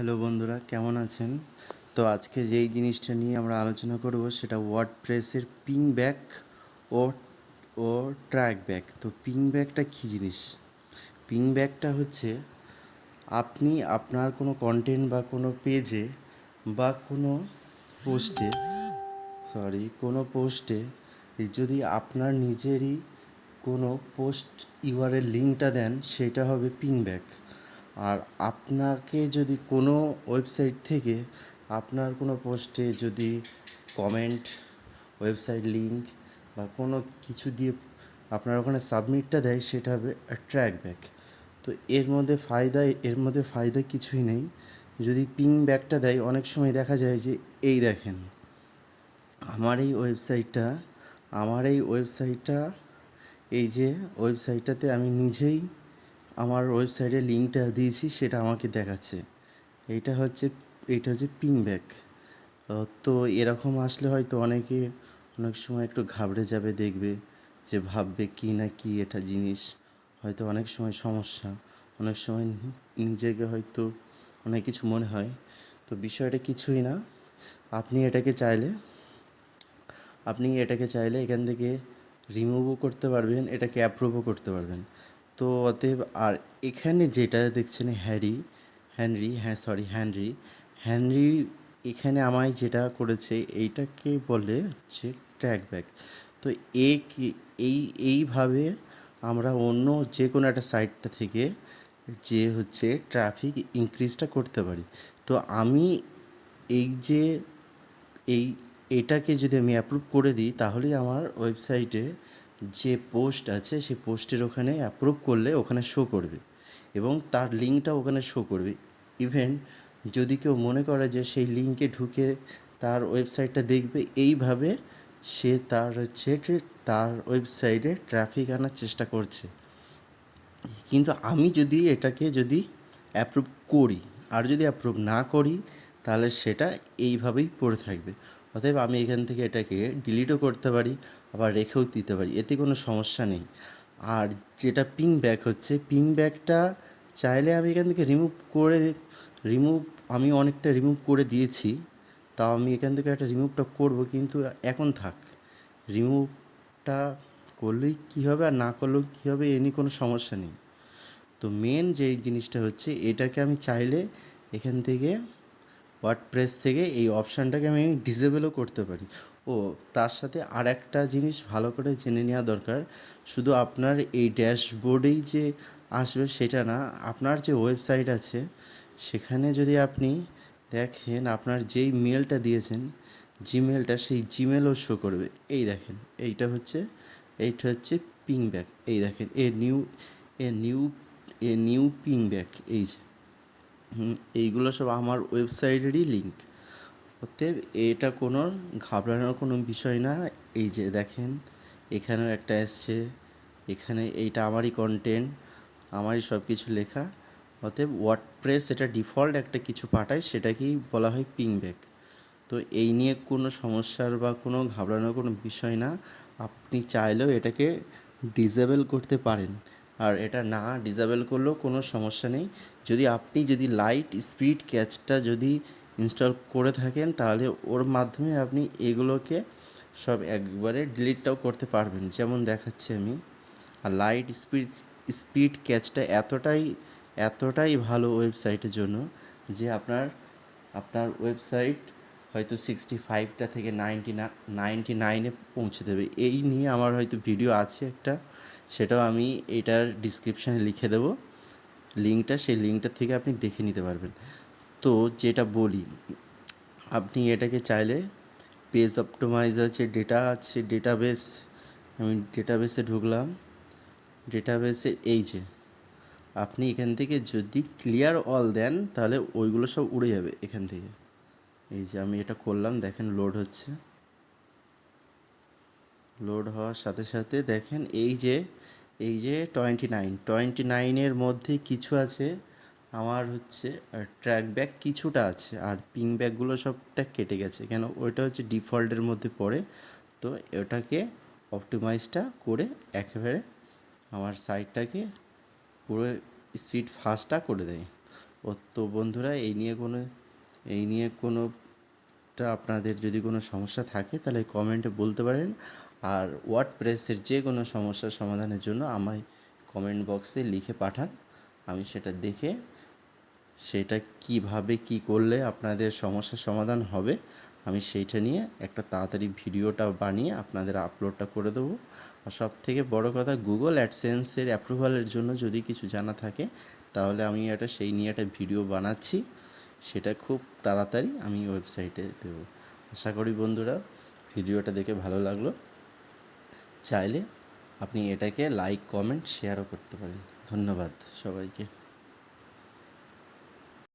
Hello বন্ধুরা, কেমন আছেন? তো আজকে যেই জিনিসটা নিয়ে আমরা আলোচনা করব সেটা ওয়ার্ডপ্রেসের পিংব্যাক ও ও ট্র্যাকব্যাক। তো পিংব্যাকটা কী জিনিস? পিংব্যাকটা হচ্ছে আপনি আপনার কোনো কন্টেন্ট বা কোনো পেজে বা কোনো পোস্টে যদি আপনার নিজেরই কোনো পোস্ট ইউআরএল লিঙ্কটা দেন, সেটা হবে পিংব্যাক। আর আপনাকে যদি কোনো ওয়েবসাইট থেকে আপনার কোনো পোস্টে যদি কমেন্ট, ওয়েবসাইট লিঙ্ক বা কোনো কিছু দিয়ে আপনার ওখানে সাবমিটটা দেয়, সেটা হবে ট্র্যাকব্যাক। তো এর মধ্যে ফায়দা কিছুই নেই। যদি পিংব্যাকটা দেয়, অনেক সময় দেখা যায় যে এই দেখেন আমার এই ওয়েবসাইটটা এই যে ওয়েবসাইটটাতে আমি নিজেই আমার ওয়েবসাইটের লিঙ্কটা দিয়েছি, সেটা আমাকে দেখাচ্ছে। এইটা হচ্ছে পিংব্যাক। তো এরকম আসলে হয়তো অনেক সময় একটু ঘাবড়ে যাবে, দেখবে যে ভাববে কি না কি এটা জিনিস, হয়তো অনেক সময় সমস্যা, অনেক সময় নিজেকে হয়তো অনেক কিছু মনে হয়। তো বিষয়টা কিছুই না। আপনি এটাকে চাইলে এখান থেকে রিমুভও করতে পারবেন, এটাকে অ্যাপ্রুভও করতে পারবেন। তো অতএব আর এখানে যেটা দেখছেন হ্যানরি এখানে আমায় যেটা করেছে এইটাকে বলে হচ্ছে ট্র্যাকব্যাক। তো এ কি এইভাবে আমরা অন্য যে কোনো একটা সাইটটা থেকে যে হচ্ছে ট্রাফিক ইনক্রিজটা করতে পারি। তো আমি এই যে এই এটাকে যদি আমি অ্যাপ্রুভ করে দিই, তাহলেই আমার ওয়েবসাইটে যে পোস্ট আছে সেই পোস্টের ওখানে অ্যাপ্রুভ করলে ওখানে শো করবে এবং তার লিঙ্কটা ওখানে শো করবে। ইভেন যদি কেউ মনে করে যে সেই লিঙ্কে ঢুকে তার ওয়েবসাইটটা দেখবে, এইভাবে সে তার ওয়েবসাইটে ট্রাফিক আনার চেষ্টা করছে। কিন্তু আমি যদি অ্যাপ্রুভ করি, আর যদি অ্যাপ্রুভ না করি, তাহলে সেটা এইভাবেই পড়ে থাকবে। অতএব আমি এখান থেকে এটাকে ডিলিটও করতে পারি, আবার রেখেও দিতে পারি, এতে কোনো সমস্যা নেই। আর যেটা পিংব্যাকটা চাইলে আমি এখান থেকে রিমুভ আমি অনেকটা রিমুভ করে দিয়েছি। তাও আমি এখান থেকে একটা রিমুভটা করব, কিন্তু এখন থাক। রিমুভটা করলেই কী হবে আর না করলেও কী হবে, এ নিয়ে কোনো সমস্যা নেই। তো মেন যেই জিনিসটা হচ্ছে, এটাকে আমি চাইলে এখান থেকে ওয়ার্ডপ্রেস থেকে এই অপশানটাকে আমি ডিসেবলও করতে পারি। ও তার সাথে আর একটা জিনিস ভালো করে জেনে নেওয়া দরকার, শুধু আপনার এই ড্যাশবোর্ডেই যে আসবে সেটা না, আপনার যে ওয়েবসাইট আছে সেখানে যদি আপনি দেখেন আপনার যেই মেলটা দিয়েছেন, জিমেলটা, সেই জিমেলও শো করবে। এই দেখেন, এইটা হচ্ছে পিংব্যাক। এই দেখেন এ নিউ পিংব্যাক, এই যে এইগুলো সব আমার ওয়েবসাইটেরই লিঙ্ক। অতএব এটা কোনো ঘাবড়ানোর কোনো বিষয় না। এই যে দেখেন, এখানেও একটা এসছে, এখানে এইটা আমারই কন্টেন্ট, আমারই সব কিছু লেখা। অতএব ওয়ার্ডপ্রেস এটা ডিফল্ট একটা কিছু পাঠায়, সেটাকেই বলা হয় পিংব্যাক। তো এই নিয়ে কোনো সমস্যার বা কোনো ঘাবড়ানোর কোনো বিষয় না। আপনি চাইলেও এটাকে ডিসেবল করতে পারেন, আর এটা না ডিসেবল করলেও কোনো সমস্যা নেই। যদি লাইট স্পিড ক্যাচটা যদি ইনস্টল করে থাকেন, তাহলে ওর মাধ্যমে আপনি এগুলোকে সব একবারে ডিলিটটাও করতে পারবেন, যেমন দেখাচ্ছি আমি। আর লাইট স্পিড ক্যাচটা এতটাই ভালো ওয়েবসাইটের জন্য, যে আপনার ওয়েবসাইট হয়তো 65টা থেকে 99-এ পৌঁছে দেবে। এই নিয়ে আমার হয়তো ভিডিও আছে একটা, সেটাও আমি এটার ডিসক্রিপশানে লিখে দেবো লিঙ্কটা, সেই লিঙ্কটা থেকে আপনি দেখে নিতে পারবেন। তো যেটা বলি, আপনি এটাকে চাইলে পেজ অপটিমাইজার যে ডেটা আছে, আমি ডেটাবেসে ঢুকলাম। ডেটাবেসে এই যে আপনি এখান থেকে যদি ক্লিয়ার অল দেন, তাহলে ওইগুলো সব উড়ে যাবে এখান থেকে। এই যে আমি এটা করলাম, দেখেন লোড হওয়ার সাথে সাথে দেখেন এই যে 29-এর মধ্যে কিছু আছে আমার হচ্ছে ট্র্যাকব্যাক, কিছুটা আছে, আর পিংব্যাকগুলো সবটা কেটে গেছে, কেন ওইটা হচ্ছে ডিফল্টের মধ্যে পড়ে। তো ওটাকে অপটিমাইজটা করে একেবারে আমার সাইটটাকে পুরো স্পিড ফাস্টটা করে দেয়। ও তো বন্ধুরা, এই নিয়ে কোনোটা আপনাদের যদি কোনো সমস্যা থাকে তাহলে কমেন্টে বলতে পারেন। আর ওয়ার্ডপ্রেসের যে কোনো সমস্যার সমাধানের জন্য আমায় কমেন্ট বক্সে লিখে পাঠান। আমি সেটা দেখে সেটা কিভাবে কি করলে আপনাদের সমস্যার সমাধান হবে আমি সেইটা নিয়ে একটা তাড়াতাড়ি ভিডিওটা বানিয়ে আপনাদের আপলোডটা করে দেবো। আর সবথেকে বড় কথা, গুগল অ্যাডসেন্সের অ্যাপ্রুভালের জন্য যদি কিছু জানা থাকে তাহলে আমি সেই নিয়ে একটা ভিডিও বানাচ্ছি, সেটা খুব তাড়াতাড়ি আমি ওয়েবসাইটে দেবো। আশা করি বন্ধুরা ভিডিওটা দেখে ভালো লাগলো। চাইলে আপনি এটাকে লাইক, কমেন্ট, শেয়ারও করতে পারেন। ধন্যবাদ সবাইকে।